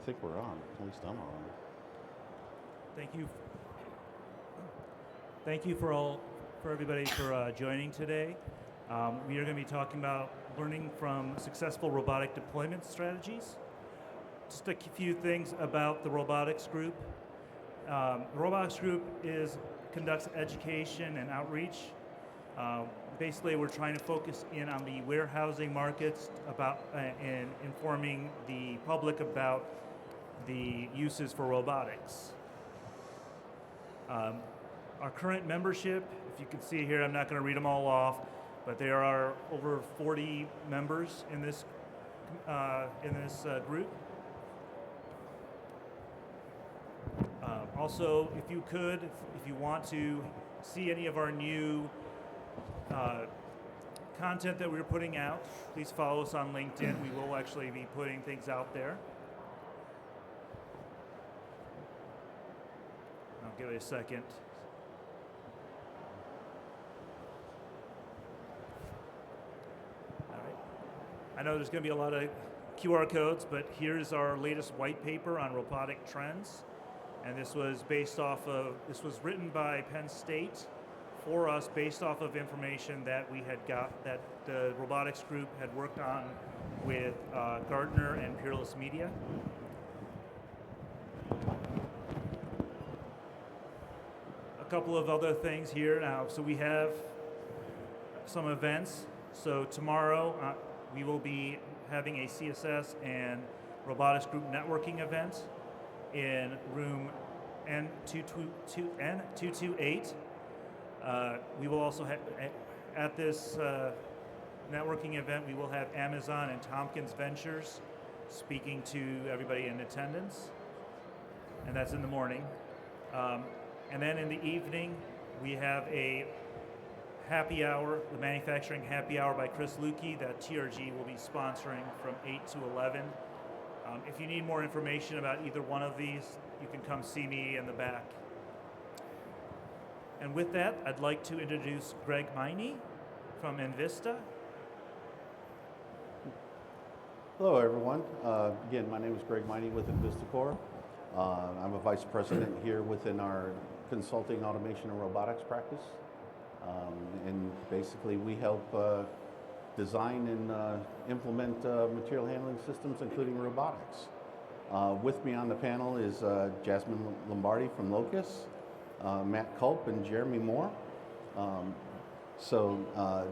think we're on. At least I'm on. Thank you. Thank you for everybody for joining today. We are going to be talking about learning from successful robotic deployment strategies. Just a few things about the robotics group. The robotics group conducts education and outreach. Basically, we're trying to focus in on the warehousing markets and informing the public about the uses for robotics. Our current membership, if you can see here, I'm not going to read them all off, but there are over 40 members in this group. Also, if you want to see any of our new content that we're putting out, please follow us on LinkedIn. We will actually be putting things out there. I'll give it a second. All right. I know there's going to be a lot of QR codes, but here's our latest white paper on robotic trends. And this was written by Penn State for us based off of information that we had got, that the robotics group had worked on with Gartner and Peerless Media. A couple of other things here now. So we have some events. So tomorrow we will be having a CSS and robotics group networking event in room N228. We will also have, at this networking event, we will have Amazon and Tompkins Ventures speaking to everybody in attendance, and that's in the morning. And then in the evening, we have a happy hour, the manufacturing happy hour by Chris Lukey that TRG will be sponsoring from 8 to 11. If you need more information about either one of these, you can come see me in the back. And with that, I'd like to introduce Greg Miney from Envista. Hello, everyone. Again, my name is Greg Miney with InvistaCore. I'm a vice president here within our consulting, automation, and robotics practice. And basically, we help design and implement material handling systems, including robotics. With me on the panel is Jasmine Lombardi from Locus, Matt Culp, and Jeremy Moore.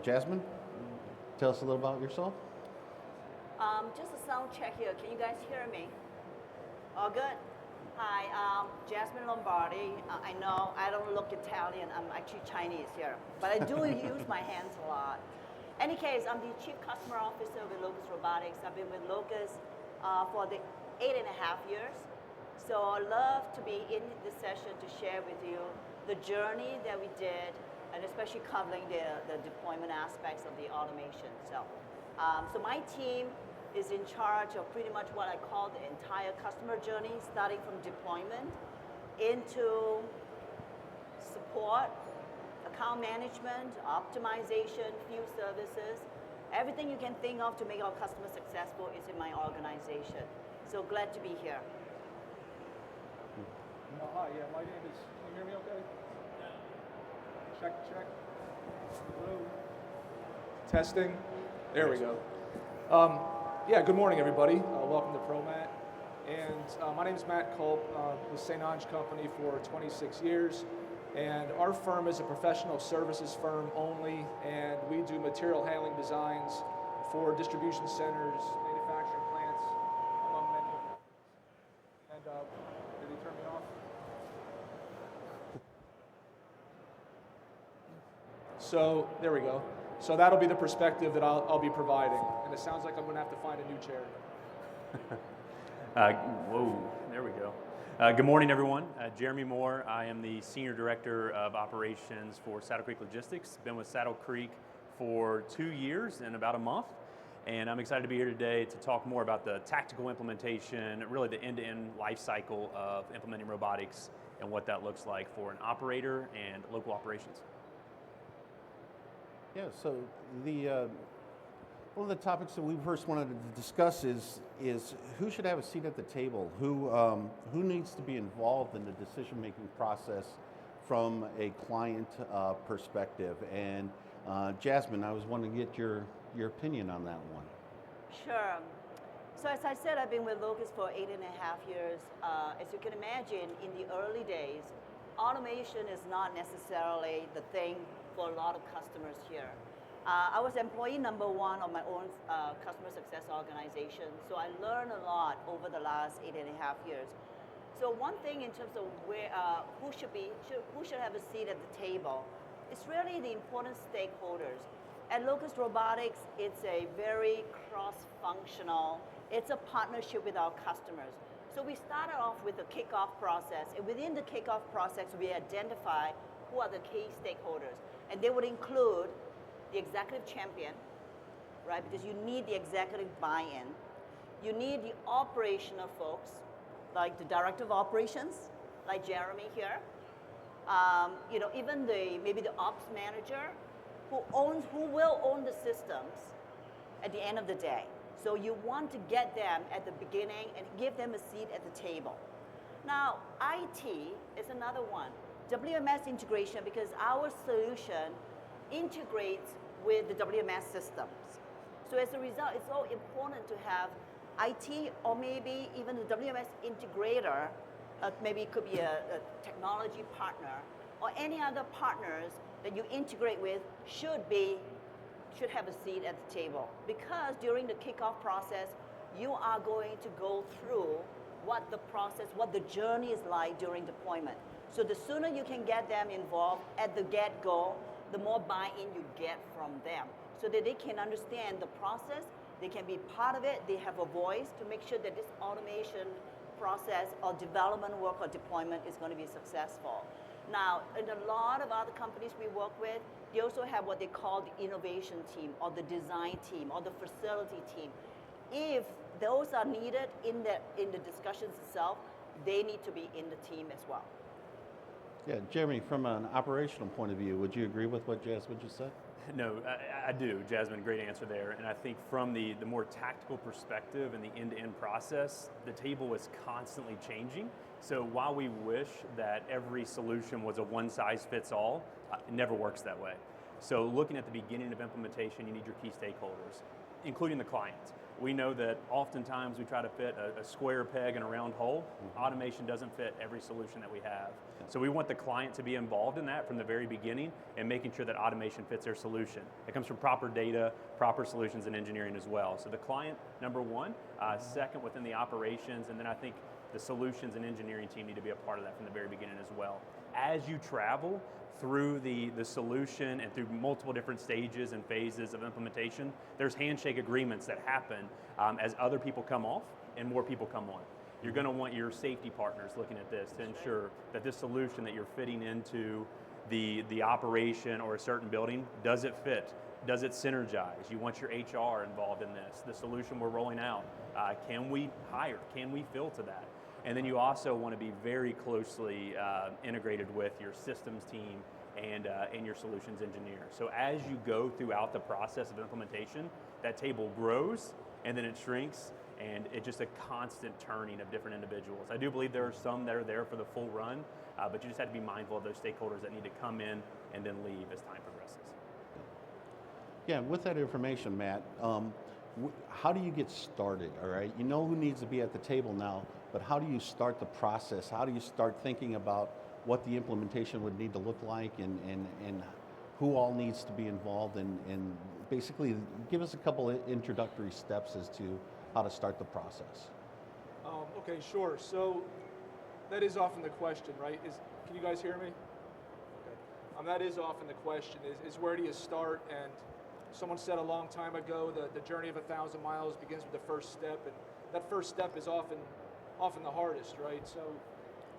Jasmine, tell us a little about yourself. Just a sound check here. Can you guys hear me? All good? Hi, Jasmine Lombardi. I know I don't look Italian. I'm actually Chinese here, but I do use my hands a lot. Any case, I'm the Chief Customer Officer with Locus Robotics. I've been with Locus for the 8.5 years. So I'd love to be in this session to share with you the journey that we did, and especially covering the deployment aspects of the automation. So my team is in charge of pretty much what I call the entire customer journey, starting from deployment into support, account management, optimization, field services. Everything you can think of to make our customers successful is in my organization. So glad to be here. Hi, yeah, my name is, can you hear me okay? Check. Hello. Testing. There we go. Good morning, everybody. Welcome to ProMat. And my name is Matt Culp, with St. Ange Company for 26 years. And our firm is a professional services firm only, and we do material handling designs for distribution centers, manufacturing plants, among many others. And did he turn me off? So there we go. So that'll be the perspective that I'll be providing. And it sounds like I'm going to have to find a new chair. Whoa, there we go. Good morning, everyone. Jeremy Moore. I am the Senior Director of Operations for Saddle Creek Logistics. Been with Saddle Creek for 2 years and about a month. And I'm excited to be here today to talk more about the tactical implementation, really the end-to-end life cycle of implementing robotics and what that looks like for an operator and local operations. Yeah, so the One of the topics that we first wanted to discuss is who should have a seat at the table, who needs to be involved in the decision-making process from a client perspective. And Jasmine, I was wanting to get your opinion on that one. Sure. So as I said, I've been with Locus for 8.5 years. As you can imagine, in the early days, automation is not necessarily the thing for a lot of customers here. I was employee number 1 of my own customer success organization, so I learned a lot over the last 8.5 years. So one thing in terms of where who should have a seat at the table, it's really the important stakeholders. At Locus Robotics, it's a very cross-functional, it's a partnership with our customers. So we started off with a kickoff process, and within the kickoff process, we identify who are the key stakeholders, and they would include the executive champion, right? Because you need the executive buy-in. You need the operational folks, like the director of operations, like Jeremy here. Even maybe the ops manager, who will own the systems at the end of the day. So you want to get them at the beginning and give them a seat at the table. Now, IT is another one. WMS integration, because our solution integrates with the WMS systems. So as a result, it's so important to have IT or maybe even the WMS integrator, maybe it could be a technology partner, or any other partners that you integrate with should have a seat at the table. Because during the kickoff process, you are going to go through what the journey is like during deployment. So the sooner you can get them involved at the get-go, the more buy-in you get from them, so that they can understand the process, they can be part of it, they have a voice to make sure that this automation process or development work or deployment is going to be successful. Now, in a lot of other companies we work with, they also have what they call the innovation team or the design team or the facility team. If those are needed in the discussions itself, they need to be in the team as well. Yeah, Jeremy, from an operational point of view, would you agree with what Jasmine just said? No, I do, Jasmine, great answer there. And I think from the more tactical perspective and the end-to-end process, the table is constantly changing. So while we wish that every solution was a one-size-fits-all, it never works that way. So looking at the beginning of implementation, you need your key stakeholders, including the client. We know that oftentimes we try to fit a square peg in a round hole. Mm-hmm. Automation doesn't fit every solution that we have. So we want the client to be involved in that from the very beginning and making sure that automation fits their solution. It comes from proper data, proper solutions, and engineering as well. So the client, number 1, second within the operations, and then I think the solutions and engineering team need to be a part of that from the very beginning as well. As you travel through the solution and through multiple different stages and phases of implementation, there's handshake agreements that happen as other people come off and more people come on. You're going to want your safety partners looking at this to ensure that this solution that you're fitting into the operation or a certain building, does it fit? Does it synergize? You want your HR involved in this. The solution we're rolling out, can we hire? Can we fill to that? And then you also want to be very closely integrated with your systems team and your solutions engineer. So as you go throughout the process of implementation, that table grows and then it shrinks, and it's just a constant turning of different individuals. I do believe there are some that are there for the full run, but you just have to be mindful of those stakeholders that need to come in and then leave as time progresses. Yeah, with that information, Matt, how do you get started, all right? You know who needs to be at the table now, but how do you start the process? How do you start thinking about what the implementation would need to look like and who all needs to be involved, and basically give us a couple of introductory steps as to how to start the process. Okay, sure. So that is often the question, right? Can you guys hear me? Okay. That is often the question, is where do you start? And someone said a long time ago, the journey of 1,000 miles begins with the first step, and that first step is often the hardest, right? So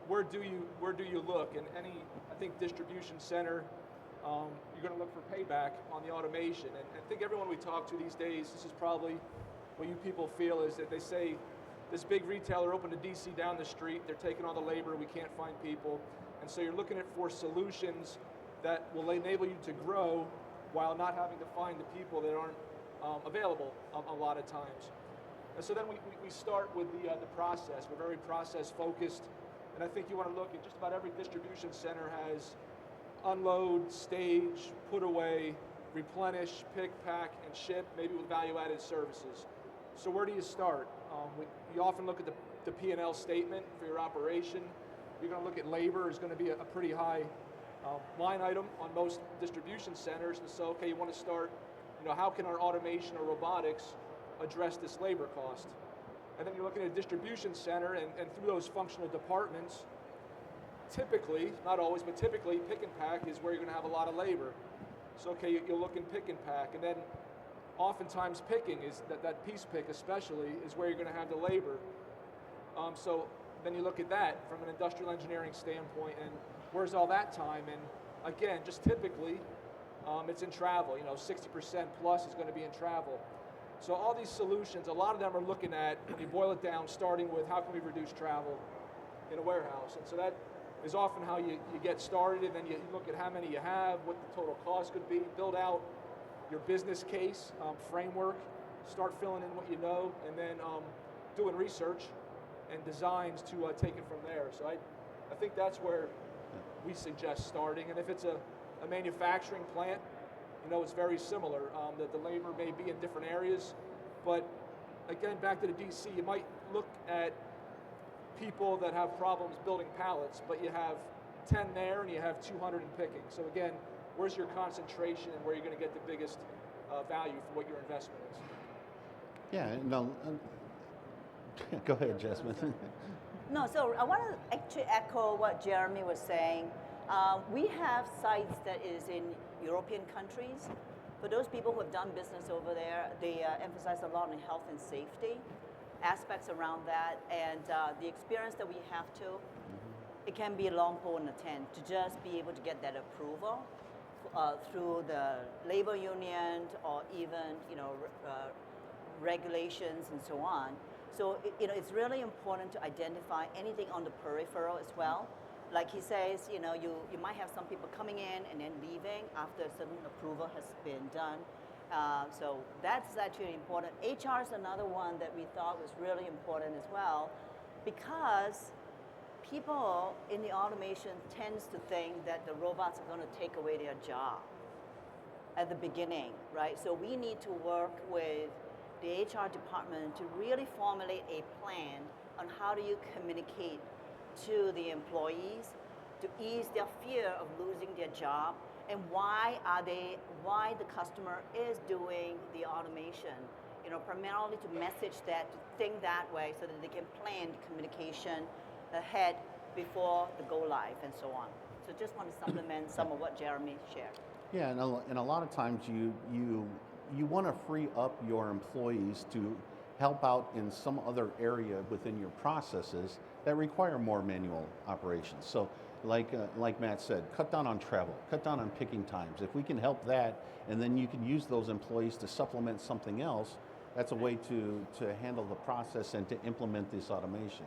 where do you look? And I think distribution center, you're going to look for payback on the automation. And I think everyone we talk to these days, this is probably what you people feel, is that they say, this big retailer opened a DC down the street, they're taking all the labor, we can't find people. And so you're looking for solutions that will enable you to grow while not having to find the people that aren't available a lot of times. And so then we start with the process. We're very process focused, and I think you want to look at just about every distribution center has unload, stage, put away, replenish, pick, pack, and ship, maybe with value-added services. So where do you start? You often look at the P&L statement for your operation. You're going to look at labor is going to be a pretty high line item on most distribution centers. And so, okay, you want to start, how can our automation or robotics address this labor cost? And then you're looking at a distribution center, and through those functional departments, typically, not always, but typically, pick and pack is where you're going to have a lot of labor. So, okay, you'll look in pick and pack, and then oftentimes picking is that piece pick especially is where you're going to have the labor. So then you look at that from an industrial engineering standpoint, and where's all that time? And again, just typically, it's in travel. 60% plus is going to be in travel. So all these solutions, a lot of them are looking at, when you boil it down, starting with how can we reduce travel in a warehouse. And so that is often how you get started, and then you look at how many you have, what the total cost could be, build out your business case framework, start filling in what you know, and then doing research and designs to take it from there. So I think that's where we suggest starting. And if it's a manufacturing plant, it's very similar. That the labor may be in different areas, but again, back to the DC, you might look at people that have problems building pallets, but you have 10 there and you have 200 in picking. So again, where's your concentration and where you're going to get the biggest value for what your investment is? Yeah, no, go ahead, Jasmine. No, so I want to actually echo what Jeremy was saying. We have sites that is in European countries. For those people who have done business over there, they emphasize a lot on health and safety aspects around that, and the experience that we have it can be a long pole in the tent to just be able to get that approval through the labor union or even regulations and so on. So it's really important to identify anything on the peripheral as well. Like he says, you might have some people coming in and then leaving after a certain approval has been done. So that's actually important. HR is another one that we thought was really important as well, because people in the automation tends to think that the robots are going to take away their job at the beginning, right? So we need to work with the HR department to really formulate a plan on how do you communicate to the employees to ease their fear of losing their job, and why the customer is doing the automation. Primarily to message that, to think that way, so that they can plan communication ahead before the go live and so on. So just want to supplement some of what Jeremy shared. Yeah, and a lot of times you want to free up your employees to help out in some other area within your processes that require more manual operations. So like Matt said, cut down on travel, cut down on picking times. If we can help that, and then you can use those employees to supplement something else, that's a way to handle the process and to implement this automation.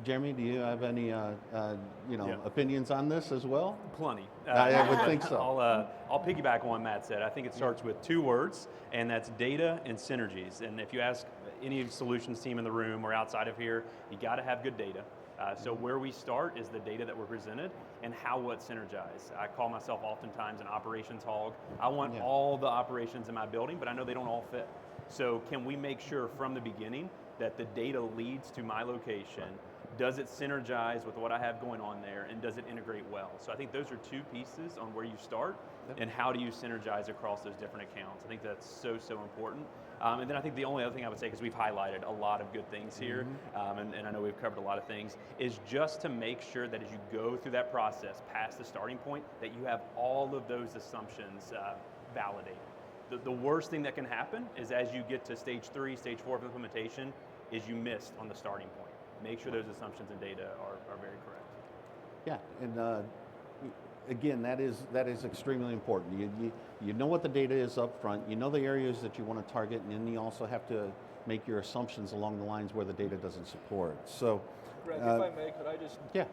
Jeremy, do you have any opinions on this as well? Plenty. I would think so. I'll piggyback on what Matt said. I think it starts with two words, and that's data and synergies. And if you ask any solutions team in the room or outside of here, you got to have good data. So where we start is the data that we're presented and how what synergize. I call myself oftentimes an operations hog. I want all the operations in my building, but I know they don't all fit. So can we make sure from the beginning that the data leads to my location? Does it synergize with what I have going on there, and does it integrate well? So I think those are two pieces on where you start, and how do you synergize across those different accounts. I think that's so important. And then I think the only other thing I would say, because we've highlighted a lot of good things here, and I know we've covered a lot of things, is just to make sure that as you go through that process past the starting point, that you have all of those assumptions validated. The worst thing that can happen is as you get to stage 3, stage 4 of implementation, is you missed on the starting point. Make sure those assumptions and data are very correct. Yeah, and again, that is extremely important. You know what the data is up front, you know the areas that you want to target, and then you also have to make your assumptions along the lines where the data doesn't support. So, Greg, if I may, could I just? Yeah.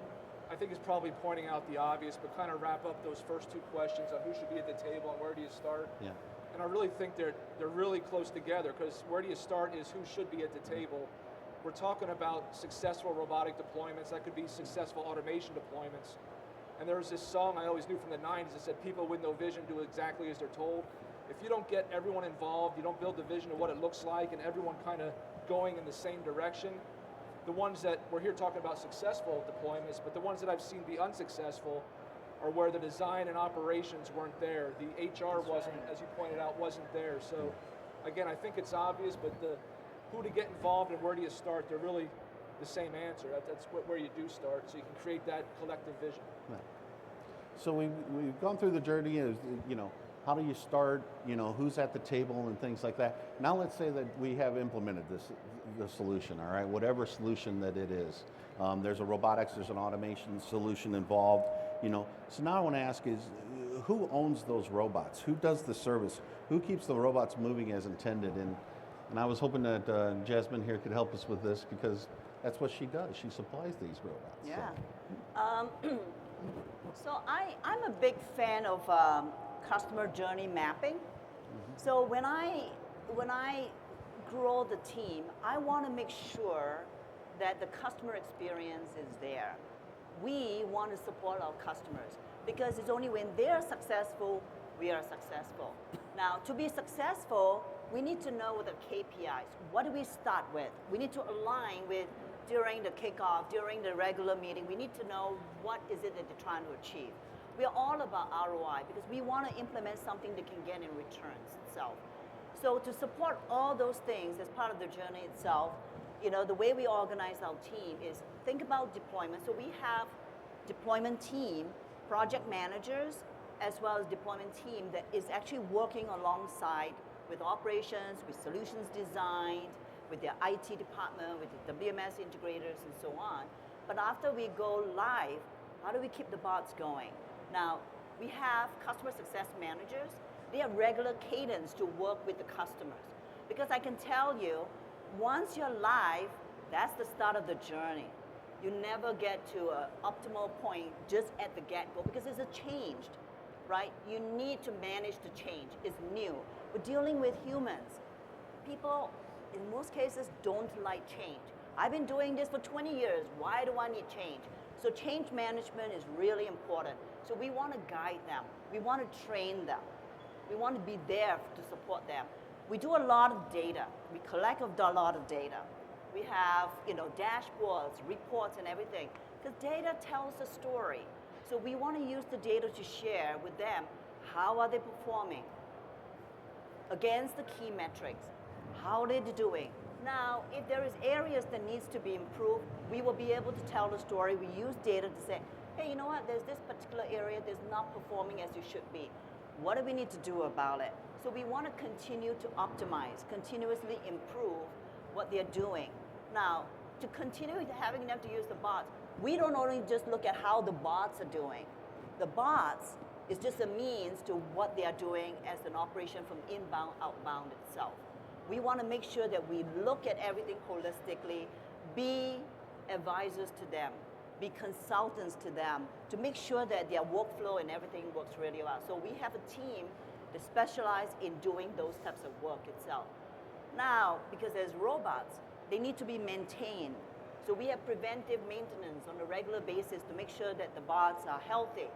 I think it's probably pointing out the obvious, but kind of wrap up those first two questions on who should be at the table and where do you start. Yeah. and I really think they're really close together, because where do you start is who should be at the table. We're talking about successful robotic deployments. That could be successful automation deployments. And there was this song I always knew from the 90s that said, people with no vision do exactly as they're told. If you don't get everyone involved, you don't build the vision of what it looks like, and everyone kind of going in the same direction, the ones that we're here talking about successful deployments, but the ones that I've seen be unsuccessful are where the design and operations weren't there. The HR wasn't, as you pointed out, wasn't there. So again, I think it's obvious, but the who to get involved and where do you start, they're really the same answer. That's where you do start, so you can create that collective vision. Yeah. So we've gone through the journey of, you know, how do you start, you know, who's at the table and things like that. Now let's say that we have implemented the solution, all right, whatever solution that it is. There's a robotics, there's an automation solution involved, you know. So now I want to ask is, who owns those robots? Who does the service? Who keeps the robots moving as intended? And I was hoping that Jasmine here could help us with this, because that's what she does. She supplies these robots. Yeah. So I'm a big fan of customer journey mapping. So when I grow the team, I want to make sure that the customer experience is there. We want to support our customers, because it's only when they're successful, we are successful. Now, to be successful, we need to know the KPIs. What do we start with? We need to align with, during the kickoff, during the regular meeting, we need to know what is it that they're trying to achieve. We are all about ROI, because we want to implement something that can get in returns itself. So to support all those things as part of the journey itself, you know, the way we organize our team is think about deployment. So we have deployment team, project managers, as well as deployment team that is actually working alongside with operations, with solutions design, with their IT department, with the WMS integrators, and so on. But after we go live, how do we keep the bots going? Now, we have customer success managers. They have regular cadence to work with the customers. Because I can tell you, once you're live, that's the start of the journey. You never get to an optimal point just at the get-go, because it's a change, right? You need to manage the change. It's new. We're dealing with humans. People, in most cases, don't like change. I've been doing this for 20 years. Why do I need change? So change management is really important. So we want to guide them. We want to train them. We want to be there to support them. We do a lot of data. We collect a lot of data. We have, you know, dashboards, reports, and everything, because data tells a story. So we want to use the data to share with them. How are they performing against the key metrics? How are they doing? Now, if there is areas that needs to be improved, we will be able to tell the story. We use data to say, hey, you know what, there's this particular area that's not performing as you should be. What do we need to do about it? So we want to continue to optimize, continuously improve what they're doing. Now, to continue having them to use the bots, we don't only just look at how the bots are doing. The bots is just a means to what they are doing as an operation from inbound, outbound itself. We want to make sure that we look at everything holistically, be advisors to them, be consultants to them, to make sure that their workflow and everything works really well. So we have a team that specializes in doing those types of work itself. Now, because there's robots, they need to be maintained. So we have preventive maintenance on a regular basis to make sure that the bots are healthy.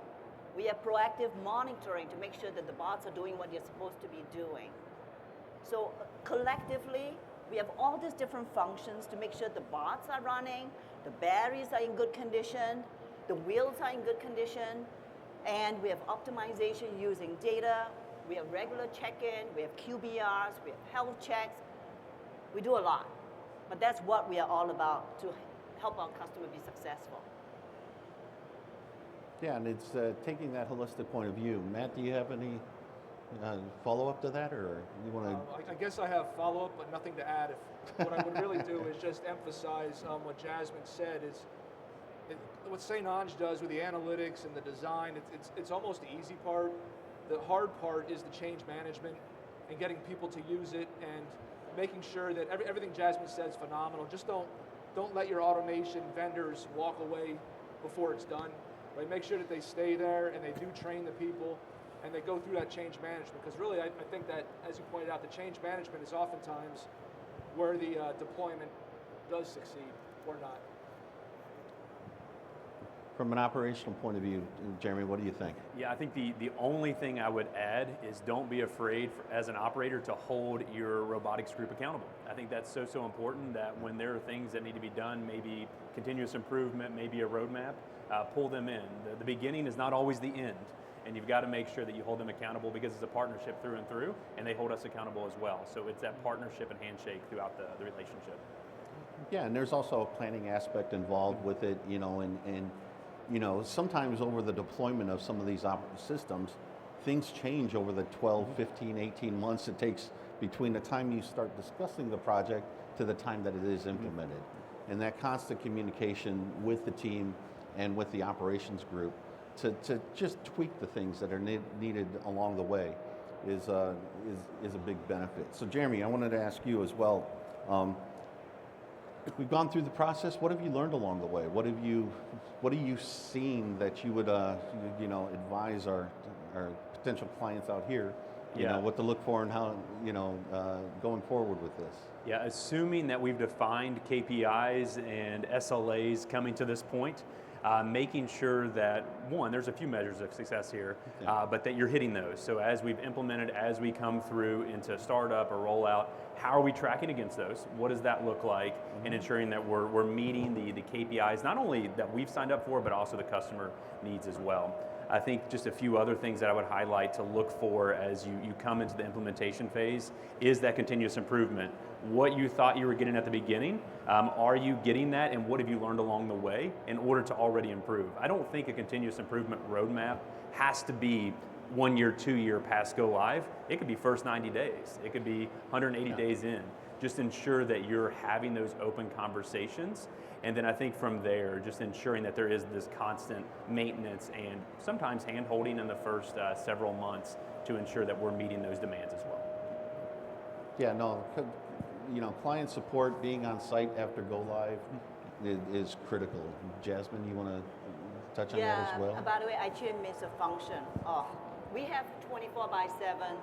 We have proactive monitoring to make sure that the bots are doing what they're supposed to be doing. So collectively, we have all these different functions to make sure the bots are running, the batteries are in good condition, the wheels are in good condition, and we have optimization using data, we have regular check-in, we have QBRs, we have health checks. We do a lot, but that's what we are all about, to help our customer be successful. Yeah, and it's taking that holistic point of view. Matt, do you have any follow-up to that, or you want to? I guess I have follow-up, but nothing to add. What I would really do is just emphasize what Jasmine said. What St. Ange does with the analytics and the design, it's almost the easy part. The hard part is the change management and getting people to use it, and making sure that everything Jasmine says is phenomenal. Just don't let your automation vendors walk away before it's done. Right? Make sure that they stay there and they do train the people. and they go through that change management. Because really, I think that, as you pointed out, the change management is oftentimes where the deployment does succeed or not. From an operational point of view, Jeremy, what do you think? Yeah, I think the only thing I would add is don't be afraid as an operator to hold your robotics group accountable. I think that's so important that when there are things that need to be done, maybe continuous improvement, maybe a roadmap, pull them in. The beginning is not always the end, and you've got to make sure that you hold them accountable because it's a partnership through and through, and they hold us accountable as well. So it's that partnership and handshake throughout the relationship. Yeah, and there's also a planning aspect involved with it, you know, and you know, sometimes over the deployment of some of these systems, things change over the 12, 15, 18 months it takes between the time you start discussing the project to the time that it is implemented. And that constant communication with the team and with the operations group to just tweak the things that are needed along the way is a big benefit. So Jeremy, I wanted to ask you as well, we've gone through the process. What have you learned along the way? What are you seeing that you would you know, advise our potential clients out here, you know, what to look for and how, you know, going forward with this? Yeah, assuming that we've defined KPIs and SLAs coming to this point, making sure that, one, there's a few measures of success here, but that you're hitting those. So as we've implemented, as we come through into startup or rollout, how are we tracking against those? What does that look like? And ensuring that we're meeting the KPIs, not only that we've signed up for, but also the customer needs as well. I think just a few other things that I would highlight to look for as you come into the implementation phase is that continuous improvement. What you thought you were getting at the beginning, are you getting that, and what have you learned along the way in order to already improve? I don't think a continuous improvement roadmap has to be 1 year, 2 year past go live. It could be first 90 days. It could be 180 days in. Just ensure that you're having those open conversations. And then I think from there, just ensuring that there is this constant maintenance and sometimes hand-holding in the first several months to ensure that we're meeting those demands as well. Yeah, no, you know, client support, being on site after go live is critical. Jasmine, you want to touch on that as well? Yeah, by the way, I just missed a function. We have 24/7,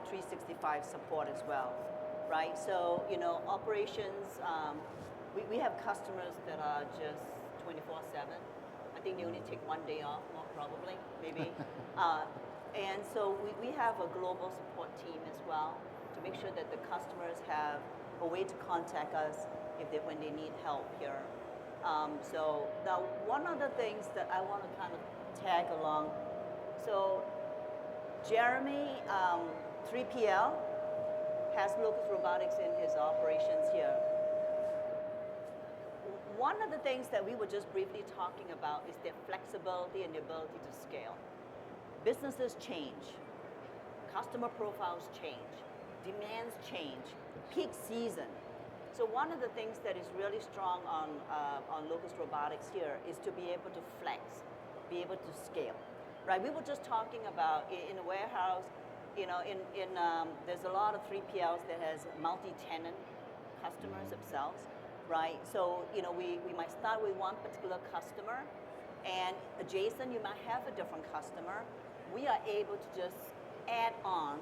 365 support as well, right? So, you know, operations, we have customers that are just 24/7. I think they only take 1 day off, more probably, maybe. And so we have a global support team as well to make sure that the customers have a way to contact us when they need help here. So now one of the things that I want to kind of tag along, so Jeremy, 3PL, has Locus Robotics in his operations here. One of the things that we were just briefly talking about is their flexibility and the ability to scale. Businesses change, customer profiles change, demands change, peak season. So one of the things that is really strong on Locus Robotics here is to be able to flex, be able to scale, right? We were just talking about in a warehouse, you know, there's a lot of 3PLs that has multi-tenant customers themselves, right? So, you know, we might start with one particular customer, and adjacent you might have a different customer. We are able to just add on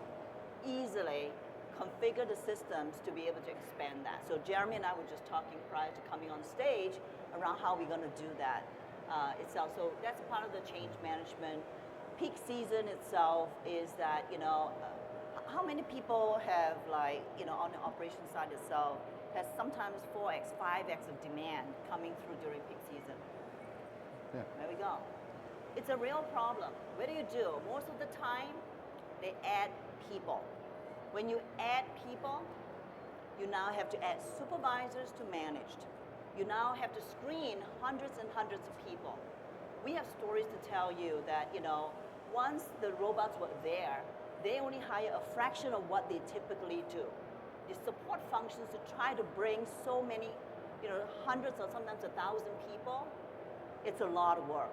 easily, configure the systems to be able to expand that. So Jeremy and I were just talking prior to coming on stage around how we're going to do that itself. So that's part of the change management. Peak season itself is that, you know, how many people have, like, you know, on the operation side itself, has sometimes 4x, 5x of demand coming through during peak season. Yeah. There we go. It's a real problem. What do? Most of the time, they add people. When you add people, you now have to add supervisors to manage. You now have to screen hundreds and hundreds of people. We have stories to tell you that, you know, once the robots were there, they only hire a fraction of what they typically do. The support functions to try to bring so many, you know, hundreds or sometimes 1,000 people, it's a lot of work.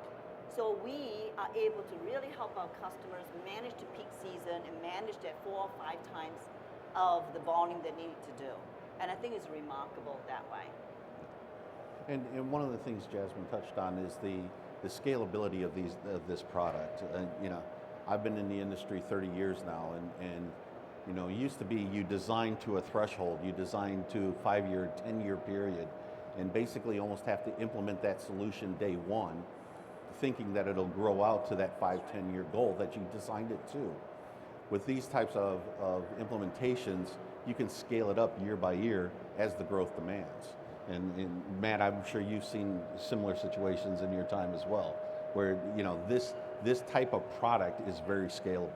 So we are able to really help our customers manage the peak season and manage that 4 or 5 times of the volume they need to do. And I think it's remarkable that way. And one of the things Jasmine touched on is the scalability of this product. You know, I've been in the industry 30 years now, and you know, it used to be you design to a threshold, you design to 5-year, 10-year period, and basically almost have to implement that solution day one, thinking that it'll grow out to that 5-10-year goal that you designed it to. With these types of implementations, you can scale it up year by year as the growth demands. And Matt, I'm sure you've seen similar situations in your time as well, where you know this type of product is very scalable.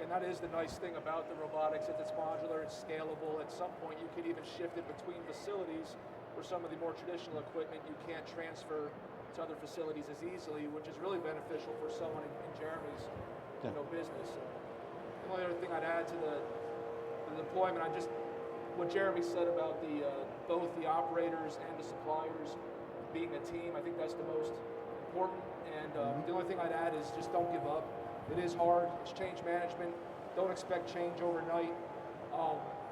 And that is the nice thing about the robotics, that it's modular, it's scalable. At some point, you can even shift it between facilities, where some of the more traditional equipment you can't transfer to other facilities as easily, which is really beneficial for someone in Jeremy's business. The only other thing I'd add to the deployment, what Jeremy said about both the operators and the suppliers being a team, I think that's the most important. And the only thing I'd add is just don't give up. It is hard. It's change management. Don't expect change overnight.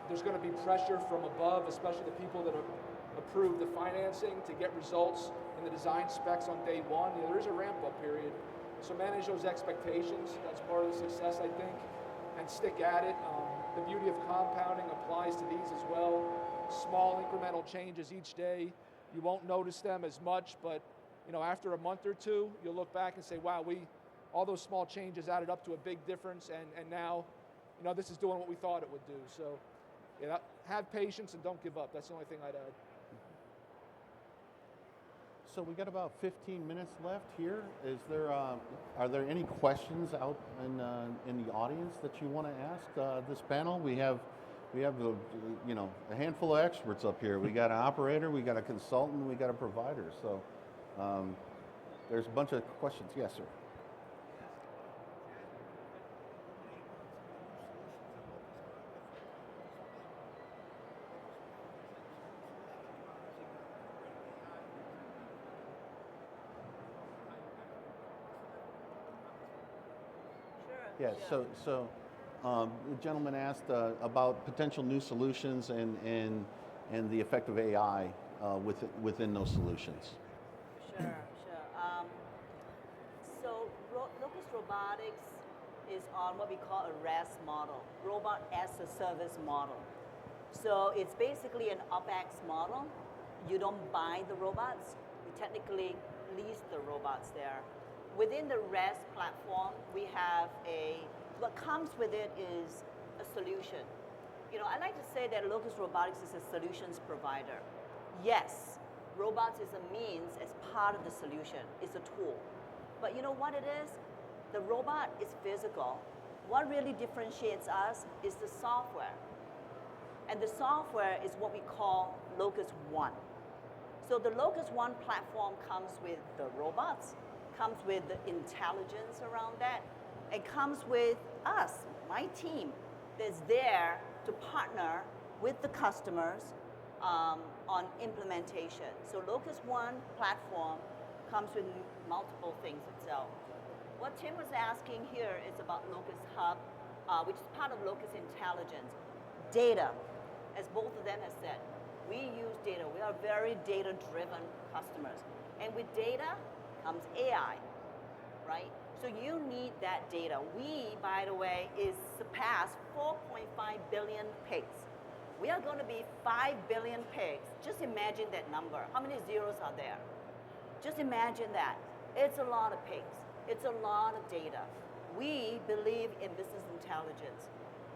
There's going to be pressure from above, especially the people that have approved the financing, to get results in the design specs on day one. You know, there is a ramp-up period. So manage those expectations. That's part of the success, I think, and stick at it. The beauty of compounding applies to these as well. Small incremental changes each day. You won't notice them as much, but you know, after a month or two, you'll look back and say, wow, all those small changes added up to a big difference, and now, you know, this is doing what we thought it would do. So, yeah, have patience and don't give up. That's the only thing I'd add. So we got about 15 minutes left here. Is there, are there any questions out in the audience that you want to ask this panel? We have a handful of experts up here. We got an operator, we got a consultant, we got a provider. So there's a bunch of questions. Yes, sir. Yeah, so the gentleman asked about potential new solutions and the effect of AI within those solutions. Sure. So Locus Robotics is on what we call a RaaS model, Robot as a Service model. So it's basically an OpEx model. You don't buy the robots, you technically lease the robots there. Within the RaaS platform, we have what comes with it is a solution. You know, I like to say that Locus Robotics is a solutions provider. Yes, robots is a means as part of the solution, it's a tool. But you know what it is? The robot is physical. What really differentiates us is the software. And the software is what we call Locus One. So the Locus One platform comes with the robots, comes with the intelligence around that, and comes with us, my team, that's there to partner with the customers on implementation. So Locus One platform comes with multiple things itself. What Tim was asking here is about Locus Hub, which is part of Locus Intelligence. Data, as both of them have said, we use data. We are very data-driven customers. And with data comes AI, right? So you need that data. We, by the way, surpassed 4.5 billion pigs. We are going to be 5 billion pigs. Just imagine that number. How many zeros are there? Just imagine that. It's a lot of pigs. It's a lot of data. We believe in business intelligence.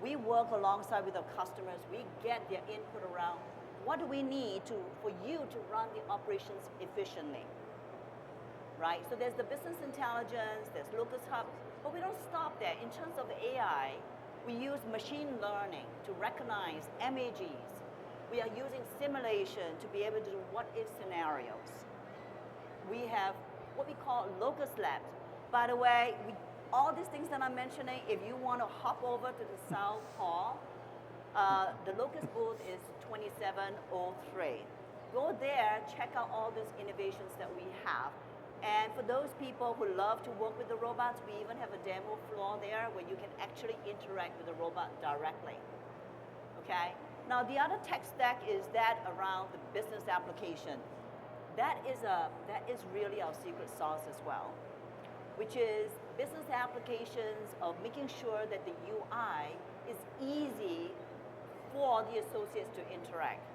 We work alongside with our customers. We get their input around what do we need for you to run the operations efficiently, right? So there's the business intelligence, there's Locus Hub, but we don't stop there. In terms of AI, we use machine learning to recognize MAGs. We are using simulation to be able to do what-if scenarios. We have what we call Locus Labs. By the way, all these things that I'm mentioning, if you want to hop over to the South Hall, the Locus booth is 2703. Go there, check out all these innovations that we have. And for those people who love to work with the robots, we even have a demo floor there where you can actually interact with the robot directly. Okay? Now the other tech stack is that around the business application. That is really our secret sauce as well. which is business applications of making sure that the UI is easy for the associates to interact.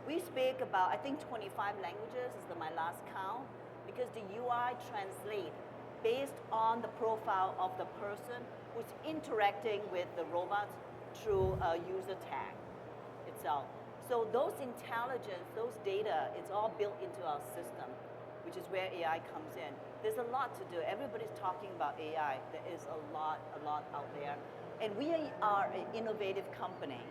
We speak about, I think 25 languages is my last count, because the UI translate based on the profile of the person who's interacting with the robots through a user tag itself. So those intelligence, those data, it's all built into our system, which is where AI comes in. There's a lot to do. Everybody's talking about AI. There is a lot out there. And we are an innovative company,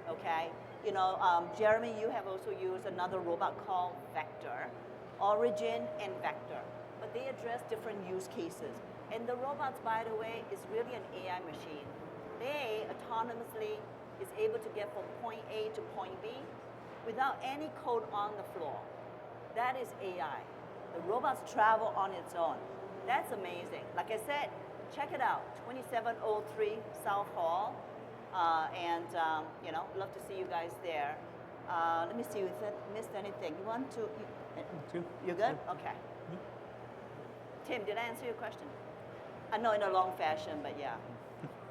okay? You know, Jeremy, you have also used another robot called Vector, Origin and Vector, but they address different use cases. And the robots, by the way, is really an AI machine. They autonomously is able to get from point A to point B without any code on the floor. That is AI. The robots travel on its own. That's amazing. Like I said, check it out, 2703 South Hall. You know, love to see you guys there. Let me see if I missed anything. You want to? You good? Okay. Tim, did I answer your question? I know in a long fashion, but yeah.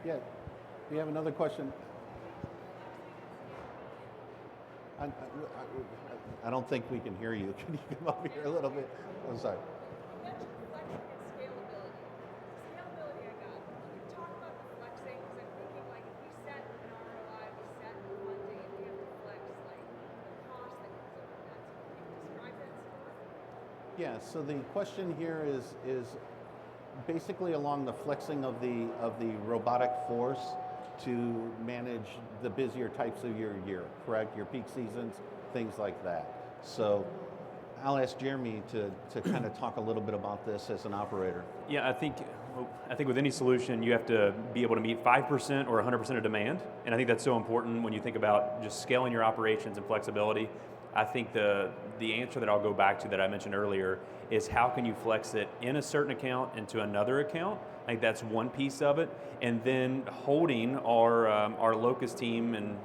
Yeah. We have another question. I don't think we can hear you. Can you come up here a little bit? I'm sorry. You mentioned flexing and scalability. Scalability, I got. Can you talk about the flexing? Because I'm thinking, like, if we set an ROI, we set funding, and we have to flex, like, the cost that comes up with that. So can you describe that some more? Yeah, so the question here is basically along the flexing of the robotic force to manage the busier types of your year, correct? Your peak seasons, things like that. So I'll ask Jeremy to kind of talk a little bit about this as an operator. Yeah, I think with any solution, you have to be able to meet 5% or 100% of demand. And I think that's so important when you think about just scaling your operations and flexibility. I think the answer that I'll go back to that I mentioned earlier is how can you flex it in a certain account into another account? I think that's one piece of it. And then holding our Locust team, and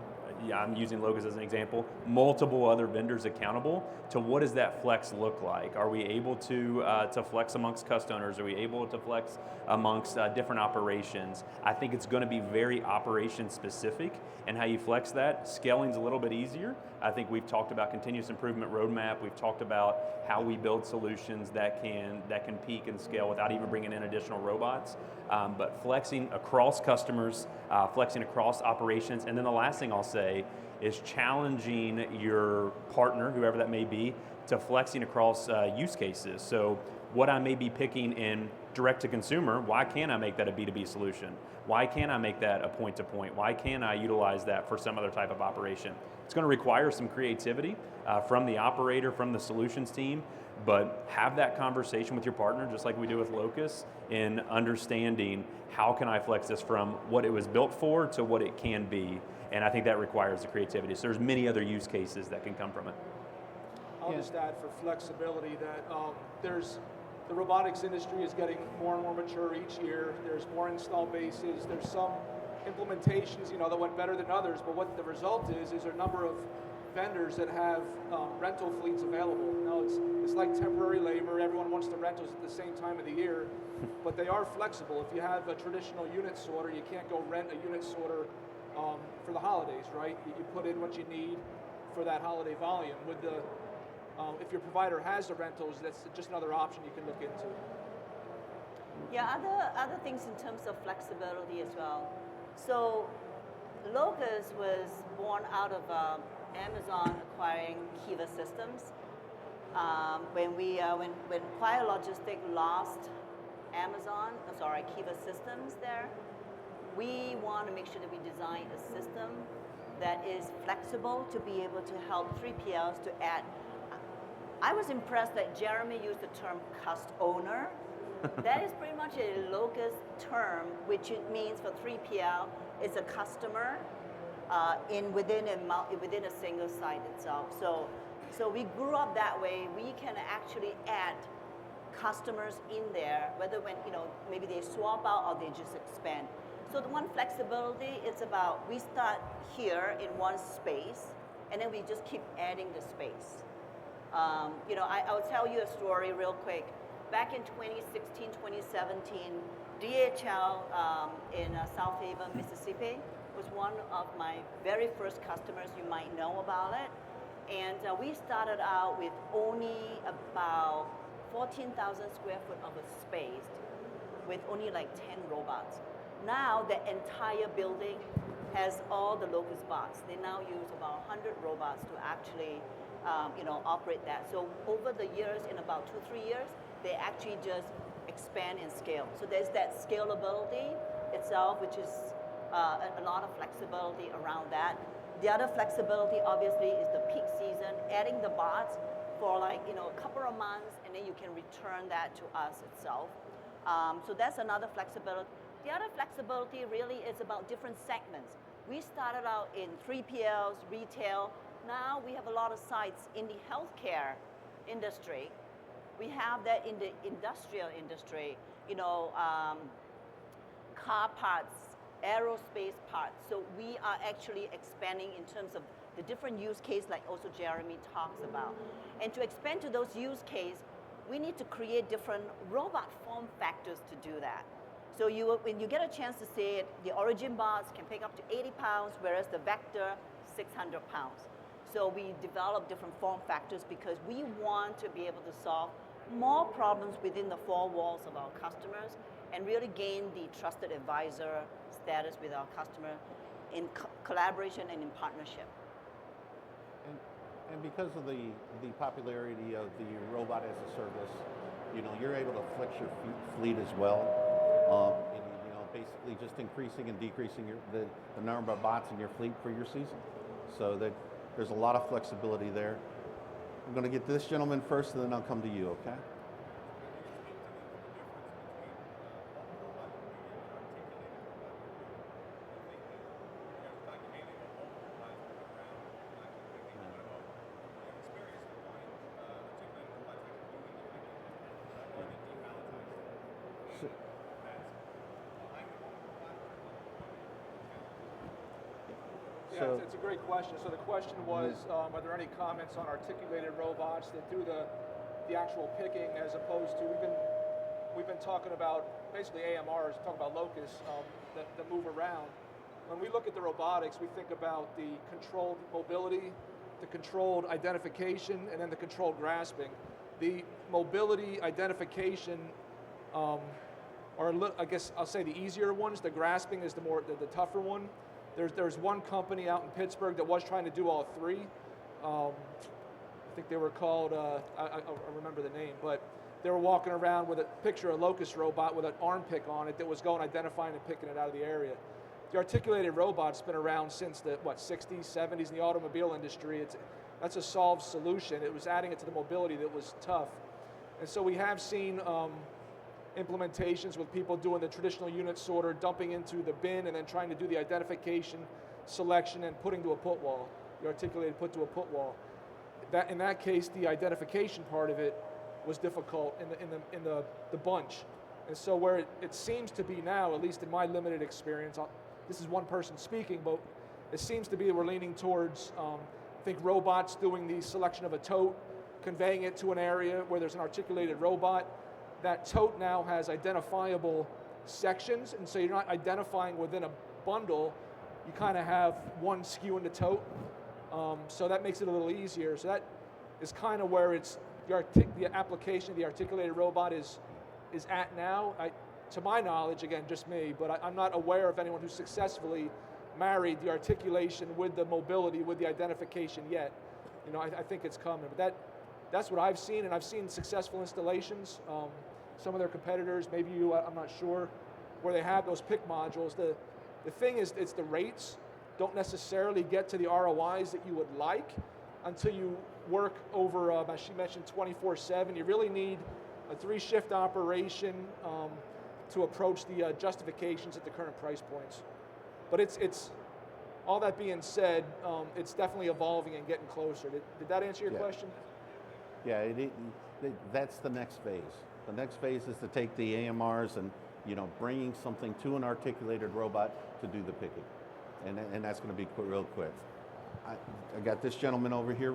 yeah, I'm using Locust as an example, multiple other vendors accountable to what does that flex look like? Are we able to flex amongst customers? Are we able to flex amongst different operations? I think it's going to be very operation specific, and how you flex that. Scaling's a little bit easier. I think we've talked about continuous improvement roadmap. We've talked about how we build solutions that can peak and scale without even bringing in additional robots. But flexing across customers, flexing across operations, and then the last thing I'll say is challenging your partner, whoever that may be, to flexing across use cases. So what I may be picking in direct to consumer, why can't I make that a B2B solution? Why can't I make that a point-to-point? Why can't I utilize that for some other type of operation? It's going to require some creativity from the operator, from the solutions team, but have that conversation with your partner, just like we do with Locust, in understanding how can I flex this from what it was built for to what it can be. And I think that requires the creativity. So there's many other use cases that can come from it. I'll just add for flexibility that the robotics industry is getting more and more mature each year. There's more install bases. There's some implementations, that went better than others. But what the result is there a number of vendors that have rental fleets available. Now it's like temporary labor. Everyone wants the rentals at the same time of the year, but they are flexible. If you have a traditional unit sorter, you can't go rent a unit sorter for the holidays, right? You put in what you need for that holiday volume. With the if your provider has the rentals, that's just another option you can look into. Yeah, other things in terms of flexibility as well. So Locust was born out of Amazon acquiring Kiva Systems. When Quiet Logistics lost Kiva Systems there, we want to make sure that we design a system that is flexible to be able to help 3PLs to add. I was impressed that Jeremy used the term cust owner. That is pretty much a Locust term, which it means for 3PL is a customer within a single site itself. So we grew up that way. We can actually add customers in there, whether maybe they swap out or they just expand. So the one flexibility, it's about we start here in one space, and then we just keep adding the space. I will tell you a story real quick. back in 2016, 2017, DHL in South Haven, Mississippi was one of my very first customers. You might know about it. And we started out with only about 14,000 square foot of a space with only like 10 robots. Now the entire building has all the locust bots. They now use about 100 robots to actually operate that. So over the years, in about 2-3 years, they actually just expand and scale. So there's that scalability itself, which is a lot of flexibility around that. The other flexibility, obviously, is the peak season, adding the bots for like a couple of months, and then you can return that to us itself. So that's another flexibility. The other flexibility really is about different segments. We started out in 3PLs, retail. Now we have a lot of sites in the healthcare industry. We have that in the industrial industry, car parts, aerospace parts. So we are actually expanding in terms of the different use case like also Jeremy talks about. And to expand to those use cases, we need to create different robot form factors to do that. So when you get a chance to see it, the Origin bots can pick up to 80 pounds, whereas the Vector, 600 pounds. So we develop different form factors because we want to be able to solve more problems within the four walls of our customers and really gain the trusted advisor status with our customer in collaboration and in partnership. And because of the popularity of the robot as a service, you're able to flex your fleet as well. Basically just increasing and decreasing the number of bots in your fleet for your season. So that there's a lot of flexibility there. I'm going to get this gentleman first, and then I'll come to you, okay? Yeah, it's a great question. So the question was, are there any comments on articulated robots that do the actual picking as opposed to, we've been talking about basically AMRs, talking about locusts that move around. When we look at the robotics, we think about the controlled mobility, the controlled identification, and then the controlled grasping. The mobility identification, I guess I'll say the easier ones. The grasping is the tougher one. There's one company out in Pittsburgh that was trying to do all three. I think they were called, I remember the name, but they were walking around with a picture of a locust robot with an arm pick on it that was going, identifying and picking it out of the area. The articulated robot's been around since the 60s, 70s in the automobile industry. That's a solved solution. It was adding it to the mobility that was tough. And so we have seen implementations with people doing the traditional unit sorter, dumping into the bin and then trying to do the identification, selection, and putting to a put wall. The articulated put to a put wall. In that case, the identification part of it was difficult in the bunch. And so where it seems to be now, at least in my limited experience, this is one person speaking, but it seems to be we're leaning towards, I think, robots doing the selection of a tote, conveying it to an area where there's an articulated robot. That tote now has identifiable sections, and so you're not identifying within a bundle. You kind of have one SKU in the tote, so that makes it a little easier. So that is kind of where the application of the articulated robot is at now. To my knowledge, again, just me, but I'm not aware of anyone who successfully married the articulation with the mobility, with the identification yet. I think it's coming, but that's what I've seen, and I've seen successful installations. Some of their competitors, maybe you, I'm not sure, where they have those pick modules. The thing is, it's the rates don't necessarily get to the ROIs that you would like until you work over, as she mentioned, 24/7. You really need a 3-shift operation to approach the justifications at the current price points. But it's all that being said, it's definitely evolving and getting closer. Did that answer your question? Yeah, that's the next phase. The next phase is to take the AMRs and bringing something to an articulated robot to do the picking, and that's going to be real quick. I got this gentleman over here.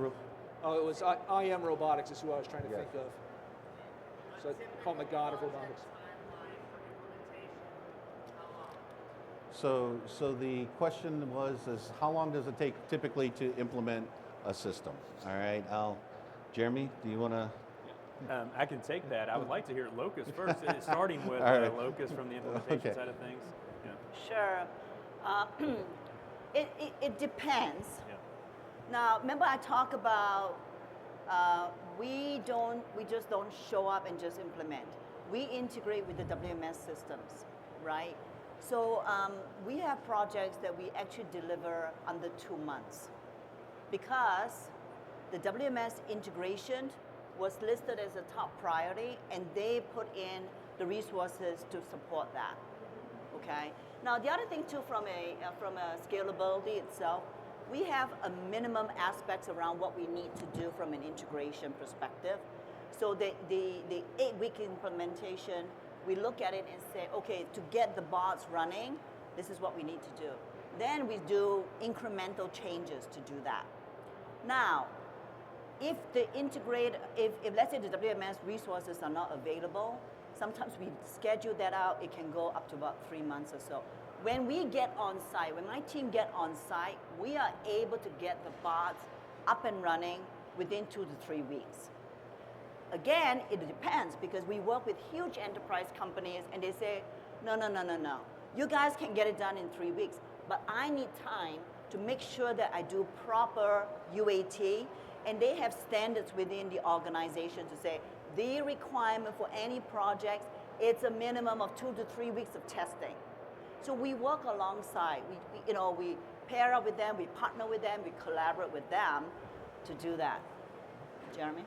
Oh, it was I Am Robotics is who I was trying to think of. So I call him the god of robotics. So the question is how long does it take typically to implement a system? All right, Jeremy, do you want to? I can take that. I would like to hear Locust first, starting with All right. Locust from the implementation Okay. side of things. Yeah. Sure. It depends. Yeah. Now, remember I talked about we just don't show up and just implement. We integrate with the WMS systems, right? So we have projects that we actually deliver under 2 months because the WMS integration was listed as a top priority and they put in the resources to support that, okay? Now the other thing too from a scalability itself, we have a minimum aspects around what we need to do from an integration perspective. So the 8-week implementation, we look at it and say, okay, to get the bots running, this is what we need to do. Then we do incremental changes to do that. Now, if let's say the WMS resources are not available, sometimes we schedule that out, it can go up to about 3 months or so. When we get on site, when my team get on site, we are able to get the bots up and running within 2 to 3 weeks. Again, it depends because we work with huge enterprise companies and they say, no. You guys can get it done in 3 weeks, but I need time to make sure that I do proper UAT, and they have standards within the organization to say the requirement for any projects, it's a minimum of 2 to 3 weeks of testing. So we work alongside. We pair up with them, we partner with them, we collaborate with them to do that. Jeremy?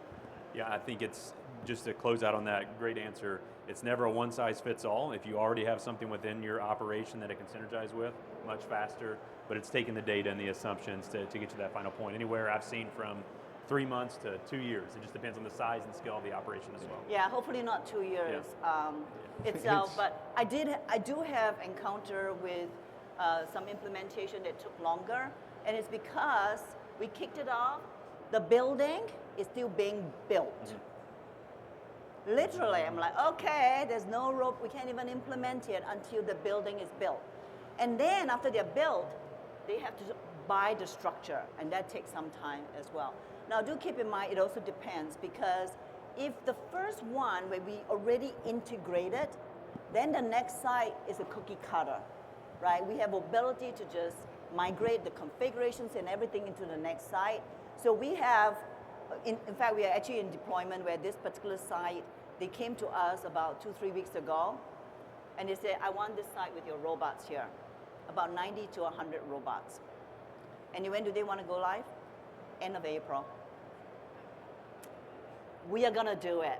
Yeah, I think it's, just to close out on that, great answer. It's never a one size fits all. If you already have something within your operation that it can synergize with, much faster, but it's taking the data and the assumptions to get to that final point. Anywhere I've seen from 3 months to 2 years. It just depends on the size and scale of the operation as well. Yeah, hopefully not 2 years itself, but I do have encounter with some implementation that took longer, and it's because we kicked it off, the building is still being built. Mm-hmm. Literally, I'm like, okay, there's no rope, we can't even implement it until the building is built. And then after they're built, they have to buy the structure, and that takes some time as well. Now do keep in mind, it also depends, because if the first one where we already integrated, then the next site is a cookie cutter, right? We have ability to just migrate the configurations and everything into the next site. So we have, in fact, we are actually in deployment where this particular site, they came to us about 2-3 weeks ago, and they said, I want this site with your robots here, about 90 to 100 robots. And when do they want to go live? End of April. We are going to do it.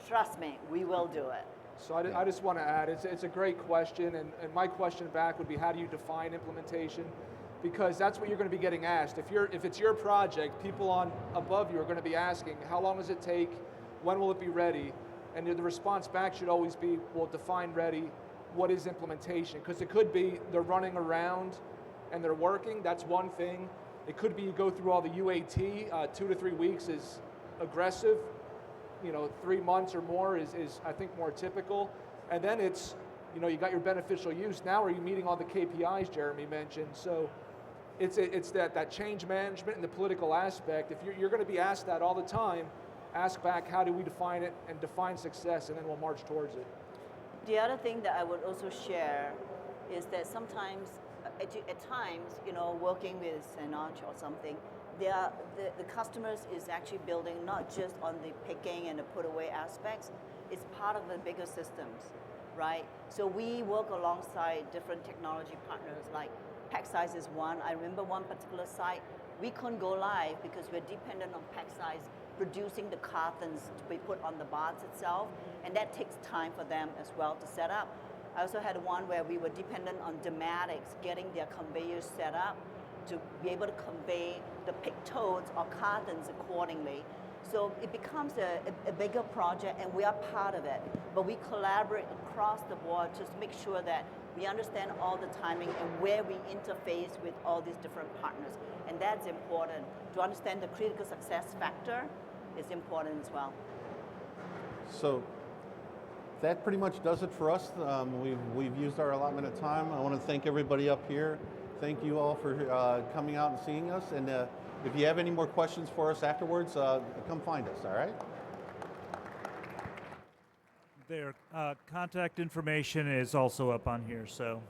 Trust me, we will do it. So I just want to add, it's a great question, and my question back would be, how do you define implementation? Because that's what you're going to be getting asked. If it's your project, people above you are going to be asking, how long does it take? When will it be ready? And the response back should always be, well, define ready. What is implementation? Because it could be they're running around and they're working. That's one thing. It could be you go through all the UAT. 2 to 3 weeks is aggressive. 3 months or more is I think more typical. And then it's, you got your beneficial use. Now are you meeting all the KPIs Jeremy mentioned? So it's that change management and the political aspect. If you're going to be asked that all the time, ask back, how do we define it, and define success, and then we'll march towards it. The other thing that I would also share is that sometimes, at times, working with Sanach or something, the customers is actually building not just on the picking and the put away aspects, it's part of the bigger systems, right? So we work alongside different technology partners, like pack size is one. I remember one particular site, we couldn't go live because we're dependent on pack size producing the cartons to be put on the bots itself, and that takes time for them as well to set up. I also had one where we were dependent on Dramatics getting their conveyors set up to be able to convey the pick totes or cartons accordingly. So it becomes a bigger project, and we are part of it, but we collaborate across the board just to make sure that we understand all the timing and where we interface with all these different partners. And that's important. To understand the critical success factor is important as well. So that pretty much does it for us. We've used our allotment of time. I want to thank everybody up here. Thank you all for coming out and seeing us. And if you have any more questions for us afterwards, come find us, all right? Their contact information is also up on here, so